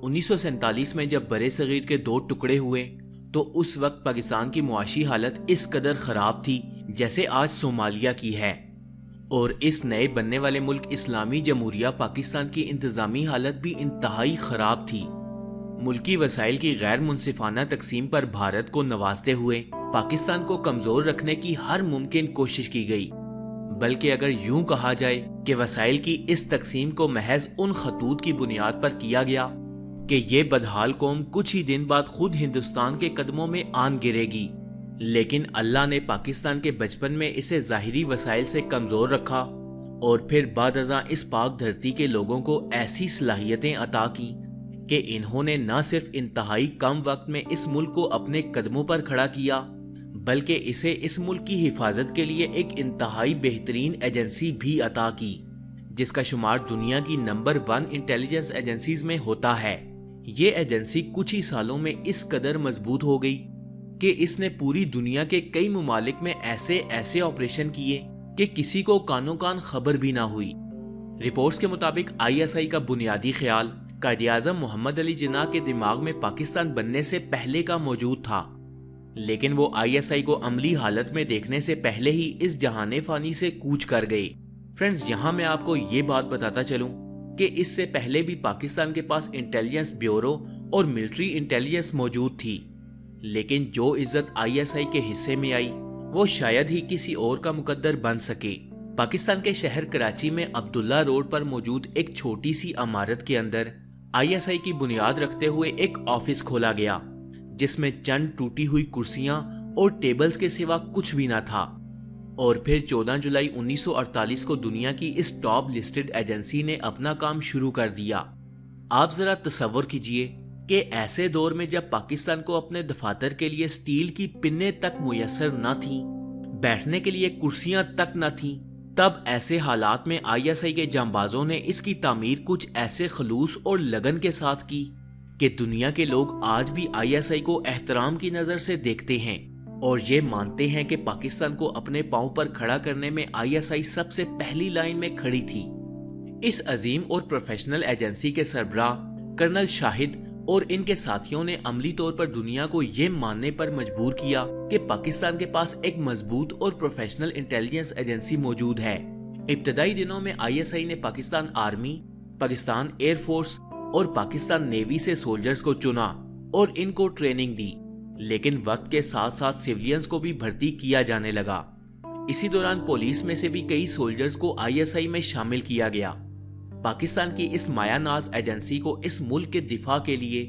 1947 میں جب برے صغیر کے دو ٹکڑے ہوئے تو اس وقت پاکستان کی معاشی حالت اس قدر خراب تھی جیسے آج صومالیہ کی ہے، اور اس نئے بننے والے ملک اسلامی جمہوریہ پاکستان کی انتظامی حالت بھی انتہائی خراب تھی۔ ملکی وسائل کی غیر منصفانہ تقسیم پر بھارت کو نوازتے ہوئے پاکستان کو کمزور رکھنے کی ہر ممکن کوشش کی گئی، بلکہ اگر یوں کہا جائے کہ وسائل کی اس تقسیم کو محض ان خطوط کی بنیاد پر کیا گیا کہ یہ بدحال قوم کچھ ہی دن بعد خود ہندوستان کے قدموں میں آن گرے گی، لیکن اللہ نے پاکستان کے بچپن میں اسے ظاہری وسائل سے کمزور رکھا اور پھر بعد ازاں اس پاک دھرتی کے لوگوں کو ایسی صلاحیتیں عطا کی کہ انہوں نے نہ صرف انتہائی کم وقت میں اس ملک کو اپنے قدموں پر کھڑا کیا بلکہ اسے اس ملک کی حفاظت کے لیے ایک انتہائی بہترین ایجنسی بھی عطا کی، جس کا شمار دنیا کی نمبر 1 انٹیلیجنس ایجنسیز میں ہوتا ہے۔ یہ ایجنسی کچھ ہی سالوں میں اس قدر مضبوط ہو گئی کہ اس نے پوری دنیا کے کئی ممالک میں ایسے آپریشن کیے کہ کسی کو کانوں کان خبر بھی نہ ہوئی۔ رپورٹس کے مطابق ISI کا بنیادی خیال قائد اعظم محمد علی جناح کے دماغ میں پاکستان بننے سے پہلے کا موجود تھا، لیکن وہ ISI کو عملی حالت میں دیکھنے سے پہلے ہی اس جہان فانی سے کوچ کر گئے۔ فرینڈز، یہاں میں آپ کو یہ بات بتاتا چلوں کہ اس سے پہلے بھی پاکستان کے پاس انٹیلیجنس بیورو اور ملٹری انٹیلیجنس موجود تھی، لیکن جو عزت ISI کے حصے میں آئی وہ شاید ہی کسی اور کا مقدر بن سکے۔ پاکستان کے شہر کراچی میں عبداللہ روڈ پر موجود ایک چھوٹی سی عمارت کے اندر ISI کی بنیاد رکھتے ہوئے ایک آفس کھولا گیا، جس میں چند ٹوٹی ہوئی کرسیاں اور ٹیبلز کے سوا کچھ بھی نہ تھا، اور پھر 14 جولائی 1948 کو دنیا کی اس ٹاپ لسٹڈ ایجنسی نے اپنا کام شروع کر دیا۔ آپ ذرا تصور کیجئے کہ ایسے دور میں جب پاکستان کو اپنے دفاتر کے لیے سٹیل کی پنیں تک میسر نہ تھیں، بیٹھنے کے لیے کرسیاں تک نہ تھیں، تب ایسے حالات میں ISI کے جانبازوں نے اس کی تعمیر کچھ ایسے خلوص اور لگن کے ساتھ کی کہ دنیا کے لوگ آج بھی ISI کو احترام کی نظر سے دیکھتے ہیں اور یہ مانتے ہیں کہ پاکستان کو اپنے پاؤں پر کھڑا کرنے میں ISI سب سے پہلی لائن میں کھڑی تھی۔ اس عظیم اور پروفیشنل ایجنسی کے سربراہ کرنل شاہد اور ان کے ساتھیوں نے عملی طور پر دنیا کو یہ ماننے پر مجبور کیا کہ پاکستان کے پاس ایک مضبوط اور پروفیشنل انٹیلیجنس ایجنسی موجود ہے۔ ابتدائی دنوں میں ISI نے Pakistan army, Pakistan air force اور پاکستان نیوی سے سولجرز کو چنا اور ان کو ٹریننگ دی، لیکن وقت کے ساتھ ساتھ سیولینز کو بھی بھرتی کیا جانے لگا۔ اسی دوران پولیس میں سے بھی کئی سولجرز کو ISI میں شامل کیا گیا۔ پاکستان کی اس مایہ ناز ایجنسی کو اس ملک کے دفاع کے لیے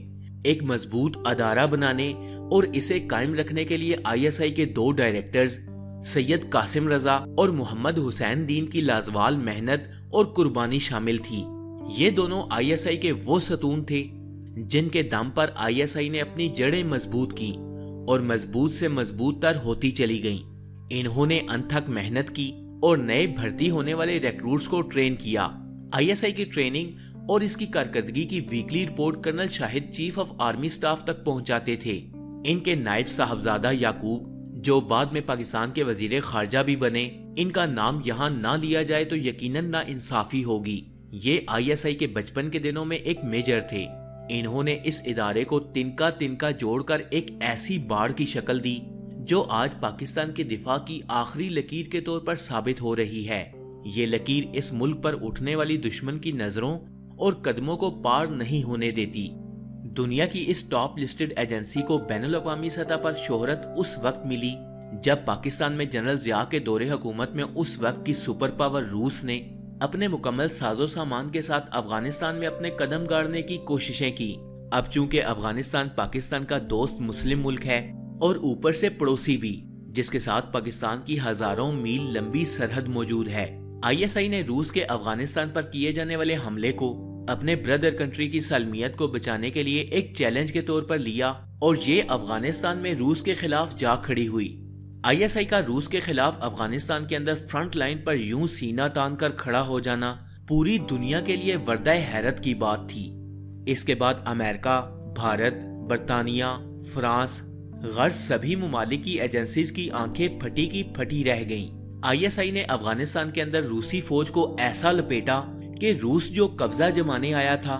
ایک مضبوط ادارہ بنانے اور اسے قائم رکھنے کے لیے ISI کے 2 ڈائریکٹرز سید قاسم رضا اور محمد حسین دین کی لازوال محنت اور قربانی شامل تھی۔ یہ دونوں ISI کے وہ ستون تھے جن کے دم پر ISI نے اپنی جڑیں مضبوط کی اور مضبوط سے مضبوط تر ہوتی چلی گئیں۔ انہوں نے انتھک محنت کی اور نئے بھرتی ہونے والے ریکروٹس کو ٹرین کیا۔ ISI کی ٹریننگ اور اس کی کارکردگی کی weekly report colonel Shahid chief of army staff تک پہنچاتے تھے۔ ان کے نائب صاحبزادہ یعقوب، جو بعد میں پاکستان کے وزیر خارجہ بھی بنے، ان کا نام یہاں نہ لیا جائے تو یقیناً نا انصافی ہوگی۔ یہ ISI کے بچپن کے دنوں میں ایک میجر تھے۔ انہوں نے اس ادارے کو تنکا جوڑ کر ایک ایسی باڑ کی شکل دی جو آج پاکستان کے دفاع کی آخری لکیر کے طور پر ثابت ہو رہی ہے۔ یہ لکیر اس ملک پر اٹھنے والی دشمن کی نظروں اور قدموں کو پار نہیں ہونے دیتی۔ دنیا کی اس ٹاپ لسٹڈ ایجنسی کو بین الاقوامی سطح پر شہرت اس وقت ملی جب پاکستان میں جنرل ضیاء کے دور حکومت میں اس وقت کی سپر پاور روس نے اپنے مکمل ساز و سامان کے ساتھ افغانستان میں اپنے قدم گاڑنے کی کوششیں کی۔ اب چونکہ افغانستان پاکستان کا دوست مسلم ملک ہے اور اوپر سے پڑوسی بھی، جس کے ساتھ پاکستان کی ہزاروں میل لمبی سرحد موجود ہے، ISI نے روس کے افغانستان پر کیے جانے والے حملے کو اپنے بردر کنٹری کی سالمیت کو بچانے کے لیے ایک چیلنج کے طور پر لیا اور یہ افغانستان میں روس کے خلاف جا کھڑی ہوئی۔ ISI کا روس کے خلاف افغانستان کے اندر فرنٹ لائن پر یوں سینہ تان کر کھڑا ہو جانا پوری دنیا کے لیے وردہ حیرت کی بات تھی۔ اس کے بعد امریکہ، بھارت، برطانیہ، فرانس، غرب سبھی ممالک کی ایجنسیز کی آنکھیں پھٹی کی پھٹی رہ گئیں۔ ISI نے افغانستان کے اندر روسی فوج کو ایسا لپیٹا کہ روس جو قبضہ جمانے آیا تھا،